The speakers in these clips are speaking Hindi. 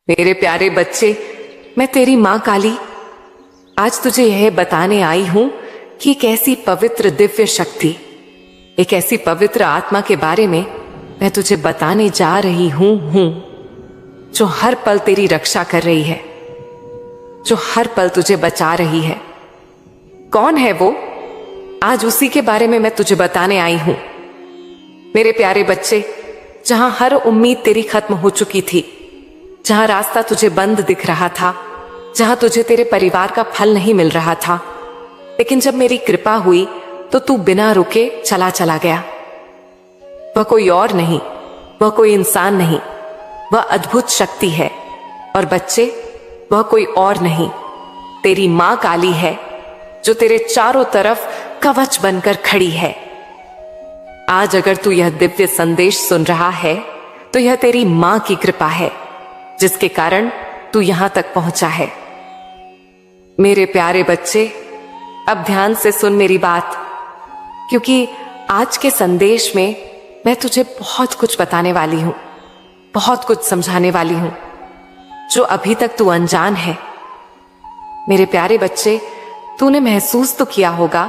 मेरे प्यारे बच्चे, मैं तेरी माँ काली आज तुझे यह बताने आई हूं कि एक ऐसी पवित्र दिव्य शक्ति, एक ऐसी पवित्र आत्मा के बारे में मैं तुझे बताने जा रही हूं जो हर पल तेरी रक्षा कर रही है, जो हर पल तुझे बचा रही है। कौन है वो? आज उसी के बारे में मैं तुझे बताने आई हूं। मेरे प्यारे बच्चे, जहां हर उम्मीद तेरी खत्म हो चुकी थी, जहां रास्ता तुझे बंद दिख रहा था, जहां तुझे तेरे परिवार का फल नहीं मिल रहा था, लेकिन जब मेरी कृपा हुई तो तू बिना रुके चला गया। वह कोई और नहीं, वह कोई इंसान नहीं, वह अद्भुत शक्ति है। और बच्चे, वह कोई और नहीं, तेरी मां काली है, जो तेरे चारों तरफ कवच बनकर खड़ी है। आज अगर तू यह दिव्य संदेश सुन रहा है तो यह तेरी मां की कृपा है, जिसके कारण तू यहां तक पहुंचा है। मेरे प्यारे बच्चे, अब ध्यान से सुन मेरी बात, क्योंकि आज के संदेश में मैं तुझे बहुत कुछ बताने वाली हूं, बहुत कुछ समझाने वाली हूं, जो अभी तक तू अनजान है। मेरे प्यारे बच्चे, तूने महसूस तो किया होगा,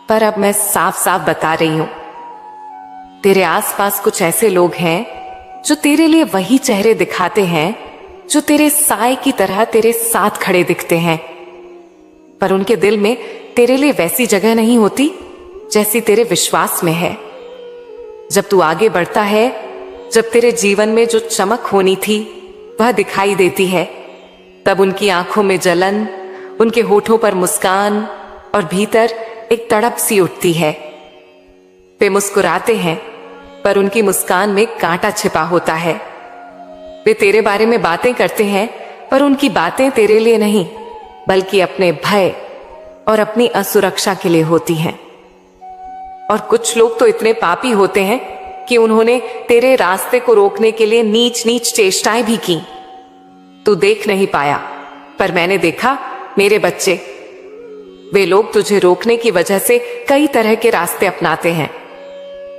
पर अब मैं साफ साफ बता रही हूं। तेरे आसपास कुछ ऐसे लोग हैं जो तेरे लिए वही चेहरे दिखाते हैं जो तेरे साए की तरह तेरे साथ खड़े दिखते हैं, पर उनके दिल में तेरे लिए वैसी जगह नहीं होती जैसी तेरे विश्वास में है। जब तू आगे बढ़ता है, जब तेरे जीवन में जो चमक होनी थी वह दिखाई देती है, तब उनकी आंखों में जलन, उनके होठों पर मुस्कान और भीतर एक तड़प सी उठती है। वे मुस्कुराते हैं, पर उनकी मुस्कान में कांटा छिपा होता है। वे तेरे बारे में बातें करते हैं, पर उनकी बातें तेरे लिए नहीं, बल्कि अपने भय और अपनी असुरक्षा के लिए होती हैं। और कुछ लोग तो इतने पापी होते हैं कि उन्होंने तेरे रास्ते को रोकने के लिए नीच नीच चेष्टाएं भी की। तू देख नहीं पाया, पर मैंने देखा। मेरे बच्चे, वे लोग तुझे रोकने की वजह से कई तरह के रास्ते अपनाते हैं।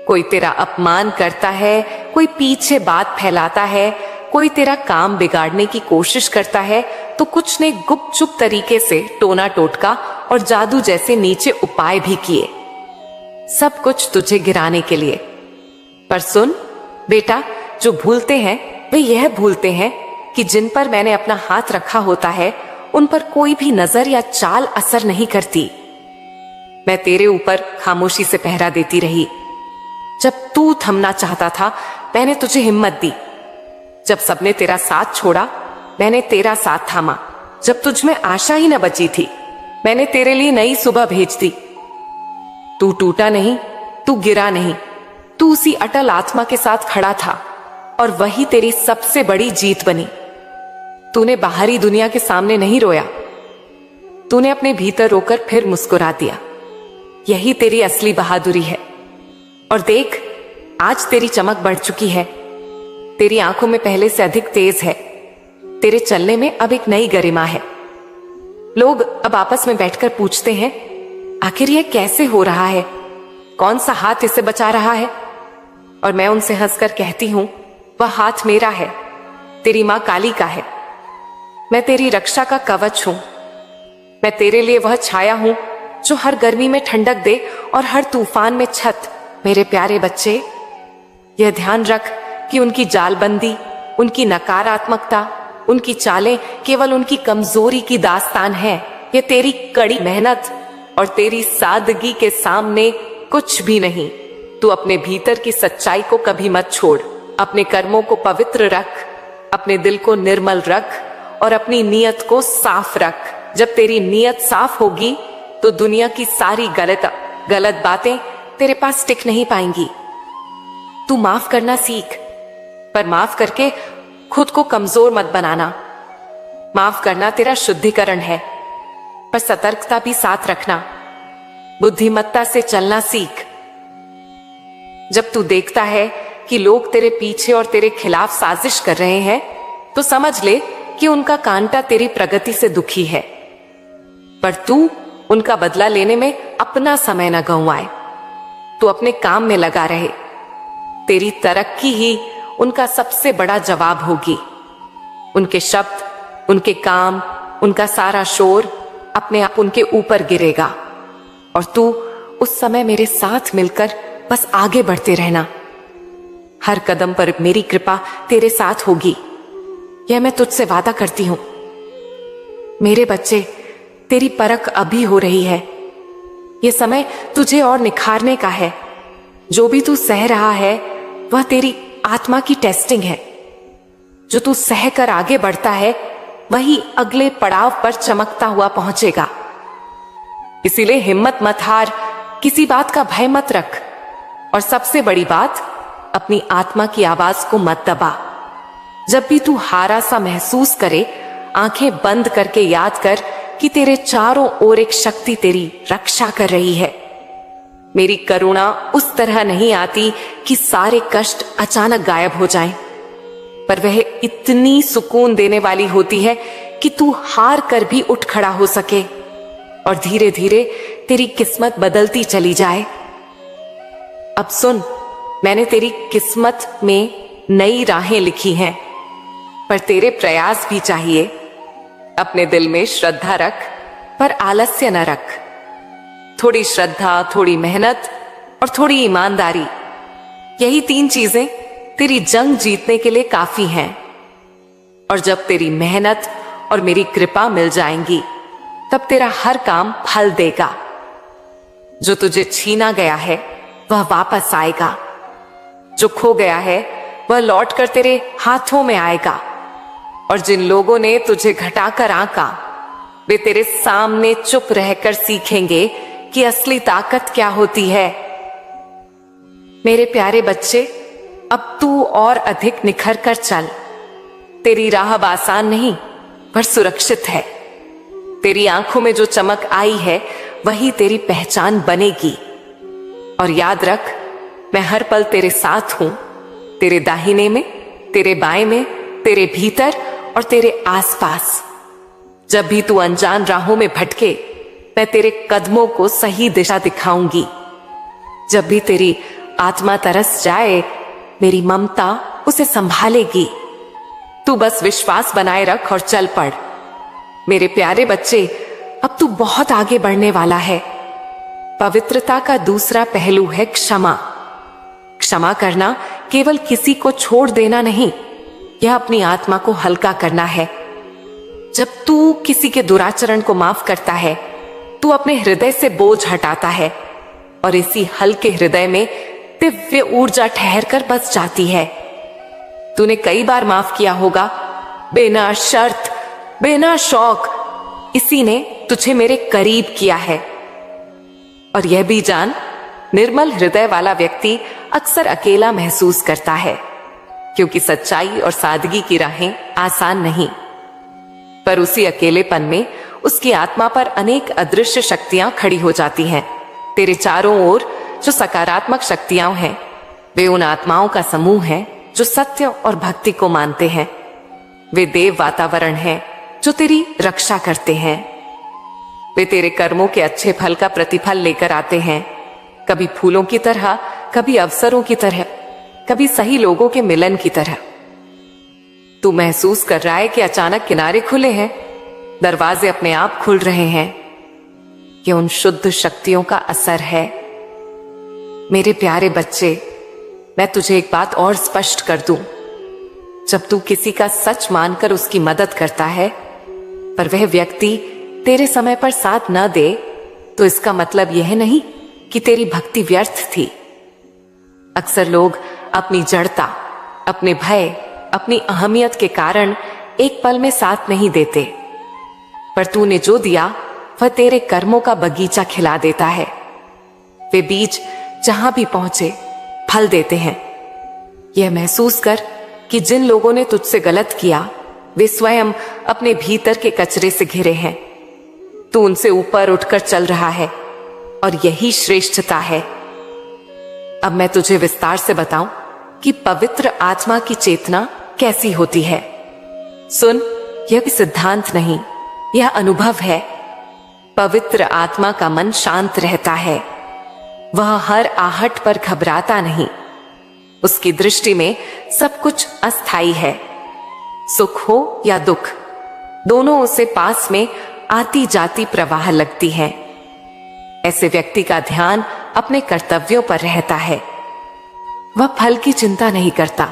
कोई तेरा अपमान करता है, कोई पीछे बात फैलाता है, कोई तेरा काम बिगाड़ने की कोशिश करता है, तो कुछ ने गुपचुप तरीके से टोना टोटका और जादू जैसे नीचे उपाय भी किए, सब कुछ तुझे गिराने के लिए। पर सुन बेटा, जो भूलते हैं वे यह भूलते हैं कि जिन पर मैंने अपना हाथ रखा होता है उन पर कोई भी नजर या चाल असर नहीं करती। मैं तेरे ऊपर खामोशी से पहरा देती रही। जब तू थमना चाहता था, मैंने तुझे हिम्मत दी। जब सबने तेरा साथ छोड़ा, मैंने तेरा साथ थामा। जब तुझ में आशा ही न बची थी, मैंने तेरे लिए नई सुबह भेज दी। तू टूटा नहीं, तू गिरा नहीं, तू उसी अटल आत्मा के साथ खड़ा था, और वही तेरी सबसे बड़ी जीत बनी। तूने बाहरी दुनिया के सामने नहीं रोया, तूने अपने भीतर रोकर फिर मुस्कुरा दिया। यही तेरी असली बहादुरी है। और देख, आज तेरी चमक बढ़ चुकी है, तेरी आंखों में पहले से अधिक तेज है, तेरे चलने में अब एक नई गरिमा है। लोग अब आपस में बैठकर पूछते हैं, आखिर यह कैसे हो रहा है? कौन सा हाथ इसे बचा रहा है? और मैं उनसे हंसकर कहती हूं, वह हाथ मेरा है, तेरी मां काली का है। मैं तेरी रक्षा का कवच हूं। मैं तेरे लिए वह छाया हूं जो हर गर्मी में ठंडक दे और हर तूफान में छत। मेरे प्यारे बच्चे, यह ध्यान रख कि उनकी जालबंदी, उनकी नकारात्मकता, उनकी चालें केवल उनकी कमजोरी की दास्तान है। यह तेरी कड़ी मेहनत और तेरी सादगी के सामने कुछ भी नहीं। तू अपने भीतर की सच्चाई को कभी मत छोड़। अपने कर्मों को पवित्र रख, अपने दिल को निर्मल रख और अपनी नीयत को साफ रख। जब तेरी नीयत साफ होगी तो दुनिया की सारी गलत बातें तेरे पास टिक नहीं पाएंगी। तू माफ करना सीख, पर माफ करके खुद को कमजोर मत बनाना। माफ करना तेरा शुद्धिकरण है, पर सतर्कता भी साथ रखना। बुद्धिमत्ता से चलना सीख। जब तू देखता है कि लोग तेरे पीछे और तेरे खिलाफ साजिश कर रहे हैं, तो समझ ले कि उनका कांटा तेरी प्रगति से दुखी है, पर तू उनका बदला लेने में अपना समय न गंवाए। तू अपने काम में लगा रहे, तेरी तरक्की ही उनका सबसे बड़ा जवाब होगी। उनके शब्द, उनके काम, उनका सारा शोर अपने आप उनके ऊपर गिरेगा और तू उस समय मेरे साथ मिलकर बस आगे बढ़ते रहना। हर कदम पर मेरी कृपा तेरे साथ होगी, यह मैं तुझसे वादा करती हूं। मेरे बच्चे, तेरी परख अभी हो रही है। यह समय तुझे और निखारने का है। जो भी तू सह रहा है वह तेरी आत्मा की टेस्टिंग है। जो तू सह कर आगे बढ़ता है वही अगले पड़ाव पर चमकता हुआ पहुंचेगा। इसीलिए हिम्मत मत हार, किसी बात का भय मत रख और सबसे बड़ी बात, अपनी आत्मा की आवाज को मत दबा। जब भी तू हारा सा महसूस करे, आंखें बंद करके याद कर कि तेरे चारों ओर एक शक्ति तेरी रक्षा कर रही है। मेरी करुणा उस तरह नहीं आती कि सारे कष्ट अचानक गायब हो जाएं, पर वह इतनी सुकून देने वाली होती है कि तू हार कर भी उठ खड़ा हो सके और धीरे धीरे तेरी किस्मत बदलती चली जाए। अब सुन, मैंने तेरी किस्मत में नई राहें लिखी हैं, पर तेरे प्रयास भी चाहिए। अपने दिल में श्रद्धा रख, पर आलस्य न रख। थोड़ी श्रद्धा, थोड़ी मेहनत और थोड़ी ईमानदारी, यही 3 चीजें तेरी जंग जीतने के लिए काफी हैं। और जब तेरी मेहनत और मेरी कृपा मिल जाएंगी, तब तेरा हर काम फल देगा। जो तुझे छीना गया है वह वापस आएगा। जो खो गया है वह लौटकर तेरे हाथों में आएगा। और जिन लोगों ने तुझे घटाकर आंका, वे तेरे सामने चुप रहकर सीखेंगे कि असली ताकत क्या होती है। मेरे प्यारे बच्चे, अब तू और अधिक निखर कर चल। तेरी राह अब आसान नहीं, पर सुरक्षित है। तेरी आंखों में जो चमक आई है वही तेरी पहचान बनेगी। और याद रख, मैं हर पल तेरे साथ हूं, तेरे दाहिने में, तेरे बाएं में, तेरे भीतर और तेरे आसपास। जब भी तू अनजान राहों में भटके, मैं तेरे कदमों को सही दिशा दिखाऊंगी। जब भी तेरी आत्मा तरस जाए, मेरी ममता उसे संभालेगी। तू बस विश्वास बनाए रख और चल पड़। मेरे प्यारे बच्चे, अब तू बहुत आगे बढ़ने वाला है। पवित्रता का दूसरा पहलू है क्षमा। क्षमा करना केवल किसी को छोड़ देना नहीं, यह अपनी आत्मा को हल्का करना है। जब तू किसी के दुराचरण को माफ करता है, तू अपने हृदय से बोझ हटाता है और इसी हल्के हृदय में दिव्य ऊर्जा ठहर कर बस जाती है। तूने कई बार माफ किया होगा, बिना शर्त, बिना शौक। इसी ने तुझे मेरे करीब किया है। और यह भी जान, निर्मल हृदय वाला व्यक्ति अक्सर अकेला महसूस करता है, क्योंकि सच्चाई और सादगी की राहें आसान नहीं। पर उसी अकेलेपन में उसकी आत्मा पर अनेक अदृश्य शक्तियां खड़ी हो जाती हैं। तेरे चारों ओर जो सकारात्मक शक्तियां हैं, वे उन आत्माओं का समूह है जो सत्य और भक्ति को मानते हैं। वे देव वातावरण हैं जो तेरी रक्षा करते हैं। वे तेरे कर्मों के अच्छे फल का प्रतिफल लेकर आते हैं, कभी फूलों की तरह, कभी अवसरों की तरह, कभी सही लोगों के मिलन की तरह। तू महसूस कर रहा है कि अचानक किनारे खुले हैं, दरवाजे अपने आप खुल रहे हैं। ये उन शुद्ध शक्तियों का असर है। मेरे प्यारे बच्चे, मैं तुझे एक बात और स्पष्ट कर दूं। जब तू किसी का सच मानकर उसकी मदद करता है, पर वह व्यक्ति तेरे समय पर साथ न दे, तो इसका मतलब यह नहीं कि तेरी भक्ति व्यर्थ थी। अक्सर लोग अपनी जड़ता, अपने भय, अपनी अहमियत के कारण एक पल में साथ नहीं देते, पर तूने जो दिया वह तेरे कर्मों का बगीचा खिला देता है। वे बीज जहां भी पहुंचे फल देते हैं। यह महसूस कर कि जिन लोगों ने तुझसे गलत किया, वे स्वयं अपने भीतर के कचरे से घिरे हैं। तू उनसे ऊपर उठकर चल रहा है और यही श्रेष्ठता है। अब मैं तुझे विस्तार से बताऊं कि पवित्र आत्मा की चेतना कैसी होती है। सुन, यह भी सिद्धांत नहीं, यह अनुभव है। पवित्र आत्मा का मन शांत रहता है। वह हर आहट पर घबराता नहीं। उसकी दृष्टि में सब कुछ अस्थायी है। सुख हो या दुख, दोनों उसे पास में आती जाती प्रवाह लगती है। ऐसे व्यक्ति का ध्यान अपने कर्तव्यों पर रहता है, वह फल की चिंता नहीं करता।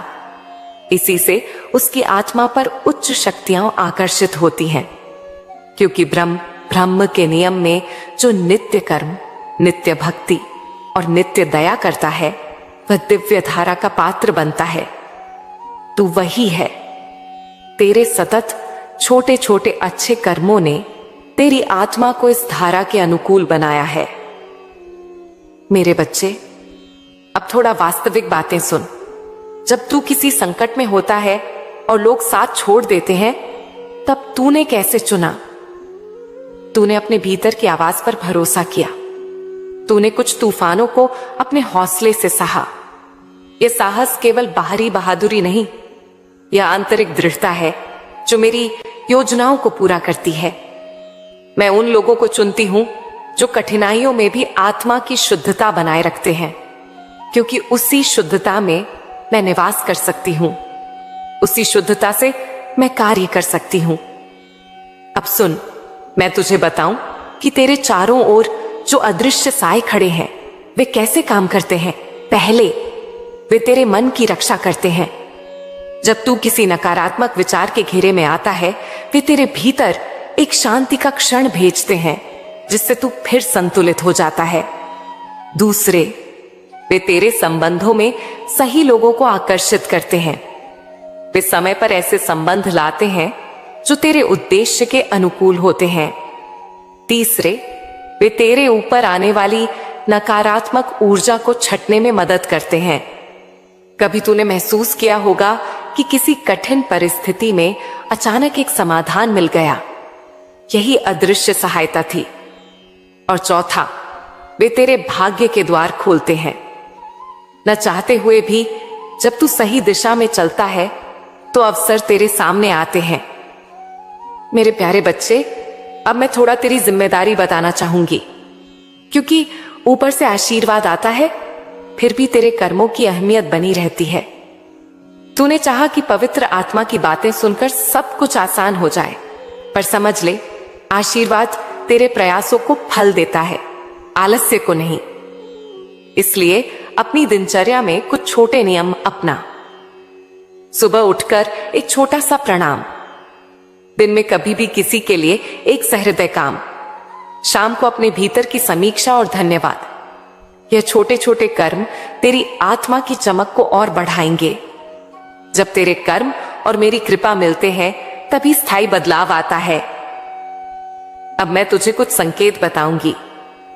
इसी से उसकी आत्मा पर उच्च शक्तियां आकर्षित होती हैं, क्योंकि ब्रह्म के नियम में जो नित्य कर्म, नित्य भक्ति और नित्य दया करता है, वह दिव्य धारा का पात्र बनता है। तू वही है। तेरे सतत छोटे छोटे अच्छे कर्मों ने तेरी आत्मा को इस धारा के अनुकूल बनाया है। मेरे बच्चे, अब थोड़ा वास्तविक बातें सुन। जब तू किसी संकट में होता है और लोग साथ छोड़ देते हैं, तब तूने कैसे चुना? तूने अपने भीतर की आवाज पर भरोसा किया। तूने कुछ तूफानों को अपने हौसले से सहा। यह साहस केवल बाहरी बहादुरी नहीं, यह आंतरिक दृढ़ता है जो मेरी योजनाओं को पूरा करती है। मैं उन लोगों को चुनती हूं जो कठिनाइयों में भी आत्मा की शुद्धता बनाए रखते हैं, क्योंकि उसी शुद्धता में मैं निवास कर सकती हूं, उसी शुद्धता से मैं कार्य कर सकती हूं। अब सुन, मैं तुझे बताऊं कि तेरे चारों ओर जो अदृश्य साए खड़े हैं, वे कैसे काम करते हैं। पहले वे तेरे मन की रक्षा करते हैं। जब तू किसी नकारात्मक विचार के घेरे में आता है, वे तेरे भीतर एक शांति का क्षण भेजते हैं, जिससे तू फिर संतुलित हो जाता है। दूसरे, वे तेरे संबंधों में सही लोगों को आकर्षित करते हैं। वे समय पर ऐसे संबंध लाते हैं जो तेरे उद्देश्य के अनुकूल होते हैं। तीसरे, वे तेरे ऊपर आने वाली नकारात्मक ऊर्जा को छटने में मदद करते हैं। कभी तूने महसूस किया होगा कि किसी कठिन परिस्थिति में अचानक एक समाधान मिल गया, यही अदृश्य सहायता थी। और चौथा, वे तेरे भाग्य के द्वार खोलते हैं। न चाहते हुए भी जब तू सही दिशा में चलता है, तो अवसर तेरे सामने आते हैं। मेरे प्यारे बच्चे, अब मैं थोड़ा तेरी जिम्मेदारी बताना चाहूंगी, क्योंकि ऊपर से आशीर्वाद आता है, फिर भी तेरे कर्मों की अहमियत बनी रहती है। तूने चाहा कि पवित्र आत्मा की बातें सुनकर सब कुछ आसान हो जाए, पर समझ ले, आशीर्वाद तेरे प्रयासों को फल देता है, आलस्य को नहीं। इसलिए अपनी दिनचर्या में कुछ छोटे नियम अपना। सुबह उठकर एक छोटा सा प्रणाम, दिन में कभी भी किसी के लिए एक सहृदय काम, शाम को अपने भीतर की समीक्षा और धन्यवाद। यह छोटे छोटे कर्म तेरी आत्मा की चमक को और बढ़ाएंगे। जब तेरे कर्म और मेरी कृपा मिलते हैं, तभी स्थायी बदलाव आता है। अब मैं तुझे कुछ संकेत बताऊंगी,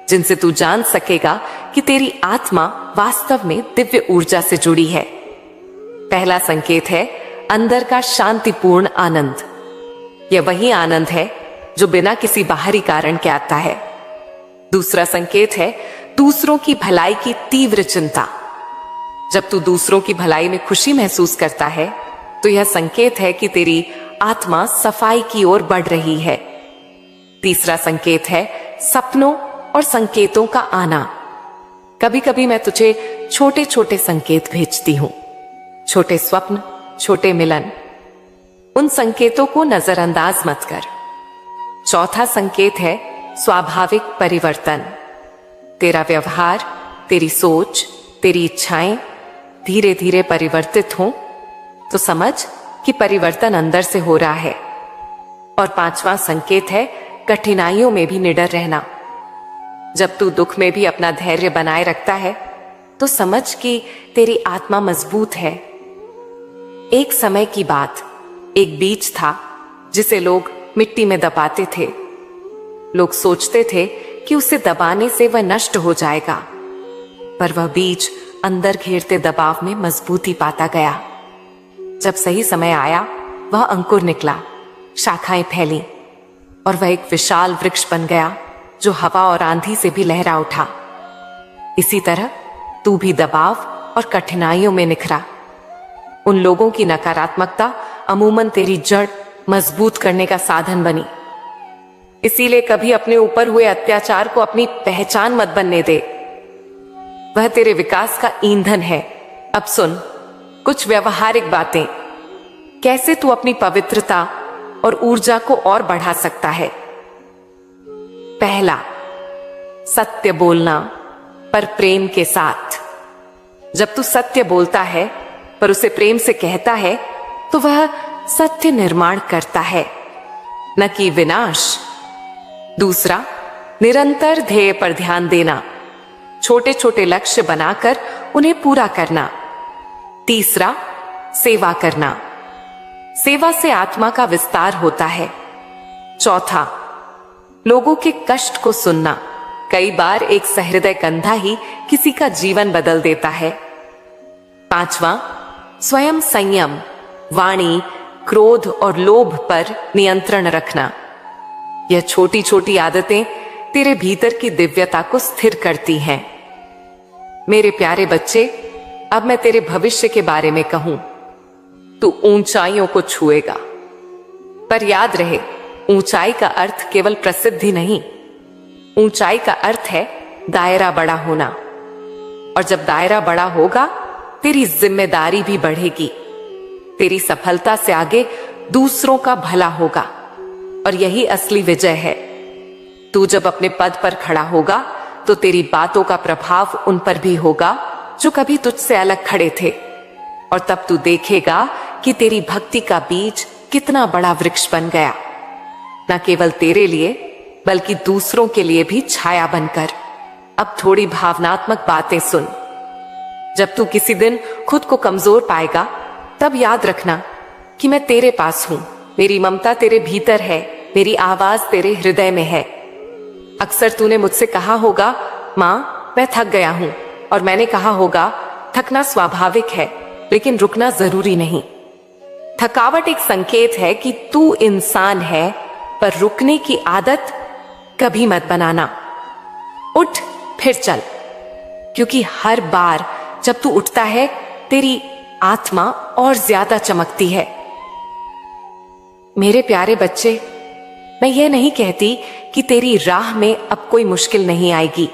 जिनसे तू जान सकेगा कि तेरी आत्मा वास्तव में दिव्य ऊर्जा से जुड़ी है। पहला संकेत है अंदर का शांतिपूर्ण आनंद। यह वही आनंद है जो बिना किसी बाहरी कारण के आता है। दूसरा संकेत है दूसरों की भलाई की तीव्र चिंता। जब तू दूसरों की भलाई में खुशी महसूस करता है, तो यह संकेत है कि तेरी आत्मा सफाई की ओर बढ़ रही है। तीसरा संकेत है सपनों और संकेतों का आना। कभी कभी मैं तुझे छोटे छोटे संकेत भेजती हूं, छोटे स्वप्न, छोटे मिलन। उन संकेतों को नजरअंदाज मत कर। चौथा संकेत है स्वाभाविक परिवर्तन। तेरा व्यवहार, तेरी सोच, तेरी इच्छाएं धीरे धीरे परिवर्तित हों, तो समझ कि परिवर्तन अंदर से हो रहा है। और पांचवा संकेत है कठिनाइयों में भी निडर रहना। जब तू दुख में भी अपना धैर्य बनाए रखता है, तो समझ कि तेरी आत्मा मजबूत है। एक समय की बात, एक बीज था जिसे लोग मिट्टी में दबाते थे। लोग सोचते थे कि उसे दबाने से वह नष्ट हो जाएगा, पर वह बीज अंदर घेरते दबाव में मजबूती पाता गया। जब सही समय आया, वह अंकुर निकला, शाखाएं फैली और वह एक विशाल वृक्ष बन गया जो हवा और आंधी से भी लहरा उठा। इसी तरह तू भी दबाव और कठिनाइयों में निखरा। उन लोगों की नकारात्मकता अमूमन तेरी जड़ मजबूत करने का साधन बनी। इसीलिए कभी अपने ऊपर हुए अत्याचार को अपनी पहचान मत बनने दे, वह तेरे विकास का ईंधन है। अब सुन कुछ व्यवहारिक बातें। कैसे तू अपनी पवित्रता और ऊर्जा को और बढ़ा सकता है। पहला, सत्य बोलना पर प्रेम के साथ। जब तू सत्य बोलता है पर उसे प्रेम से कहता है तो वह सत्य निर्माण करता है, न कि विनाश। दूसरा, निरंतर ध्येय पर ध्यान देना, छोटे छोटे लक्ष्य बनाकर उन्हें पूरा करना। तीसरा, सेवा करना, सेवा से आत्मा का विस्तार होता है। चौथा, लोगों के कष्ट को सुनना, कई बार एक सहृदय कंधा ही किसी का जीवन बदल देता है। पांचवा, स्वयं संयम, वाणी, क्रोध और लोभ पर नियंत्रण रखना। यह छोटी छोटी आदतें तेरे भीतर की दिव्यता को स्थिर करती हैं। मेरे प्यारे बच्चे, अब मैं तेरे भविष्य के बारे में कहूं। तू ऊंचाइयों को छुएगा, पर याद रहे, ऊंचाई का अर्थ केवल प्रसिद्धि नहीं। ऊंचाई का अर्थ है दायरा बड़ा होना, और जब दायरा बड़ा होगा तेरी जिम्मेदारी भी बढ़ेगी। तेरी सफलता से आगे दूसरों का भला होगा, और यही असली विजय है। तू जब अपने पद पर खड़ा होगा तो तेरी बातों का प्रभाव उन पर भी होगा जो कभी तुझसे अलग खड़े थे, और तब तू देखेगा कि तेरी भक्ति का बीज कितना बड़ा वृक्ष बन गया, न केवल तेरे लिए बल्कि दूसरों के लिए भी छाया बनकर। अब थोड़ी भावनात्मक बातें सुन। जब तू किसी दिन खुद को कमजोर पाएगा तब याद रखना कि मैं तेरे पास हूं। मेरी ममता तेरे भीतर है, मेरी आवाज तेरे हृदय में है। अक्सर तूने मुझसे कहा होगा, मां मैं थक गया हूं, और मैंने कहा होगा, थकना स्वाभाविक है लेकिन रुकना जरूरी नहीं। थकावट एक संकेत है कि तू इंसान है, पर रुकने की आदत कभी मत बनाना। उठ फिर चल, क्योंकि हर बार जब तू उठता है तेरी आत्मा और ज्यादा चमकती है। मेरे प्यारे बच्चे, मैं ये नहीं कहती कि तेरी राह में अब कोई मुश्किल नहीं आएगी,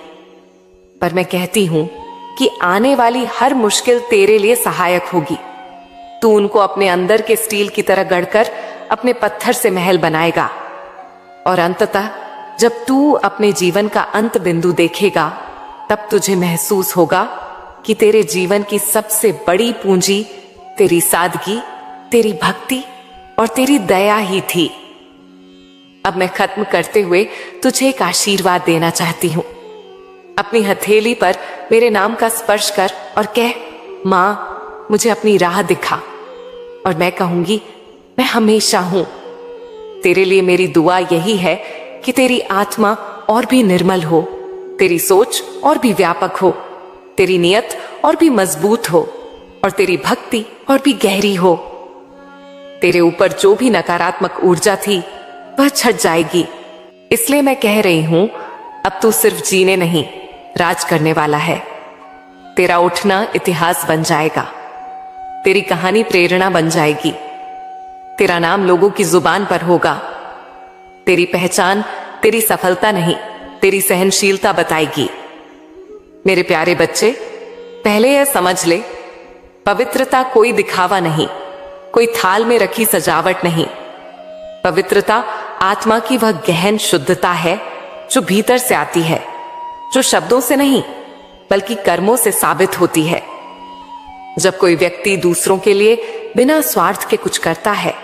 पर मैं कहती हूं कि आने वाली हर मुश्किल तेरे लिए सहायक होगी। तू उनको अपने अंदर के स्टील की तरह गढ़कर अपने पत्थर से महल बनाएगा, और अंततः जब तू अपने जीवन का अंत बिंदु देखेगा तब तुझे महसूस होगा कि तेरे जीवन की सबसे बड़ी पूंजी तेरी सादगी, तेरी भक्ति और तेरी दया ही थी। अब मैं खत्म करते हुए तुझे एक आशीर्वाद देना चाहती हूं। अपनी हथेली पर मेरे नाम का स्पर्श कर और कह, मां मुझे अपनी राह दिखा, और मैं कहूंगी, मैं हमेशा हूं। तेरे लिए मेरी दुआ यही है कि तेरी आत्मा और भी निर्मल हो, तेरी सोच और भी व्यापक हो, तेरी नियत और भी मजबूत हो, और तेरी भक्ति और भी गहरी हो। तेरे ऊपर जो भी नकारात्मक ऊर्जा थी वह छट जाएगी। इसलिए मैं कह रही हूं, अब तू सिर्फ जीने नहीं, राज करने वाला है। तेरा उठना इतिहास बन जाएगा, तेरी कहानी प्रेरणा बन जाएगी, तेरा नाम लोगों की जुबान पर होगा। तेरी पहचान तेरी सफलता नहीं, तेरी सहनशीलता बताएगी। मेरे प्यारे बच्चे, पहले यह समझ ले, पवित्रता कोई दिखावा नहीं, कोई थाल में रखी सजावट नहीं। पवित्रता आत्मा की वह गहन शुद्धता है जो भीतर से आती है, जो शब्दों से नहीं बल्कि कर्मों से साबित होती है। जब कोई व्यक्ति दूसरों के लिए बिना स्वार्थ के कुछ करता है,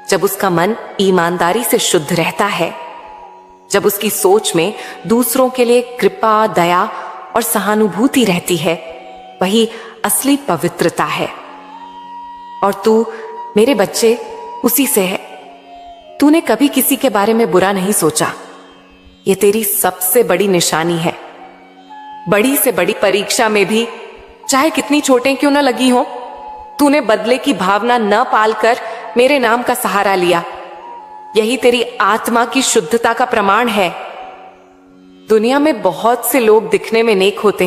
जब उसका मन ईमानदारी से शुद्ध रहता है, जब उसकी सोच में दूसरों के लिए कृपा, दया और सहानुभूति रहती है, वही असली पवित्रता है। और तू मेरे बच्चे उसी से है। तूने कभी किसी के बारे में बुरा नहीं सोचा। ये तेरी सबसे बड़ी निशानी है। बड़ी से बड़ी परीक्षा में भी, चाहे कितनी चोटें क्यों न लगी हो, तूने बदले की भावना न पालकर मेरे नाम का सहारा लिया। यही तेरी आत्मा की शुद्धता का प्रमाण है। दुनिया में बहुत से लोग दिखने में नेक होते हैं,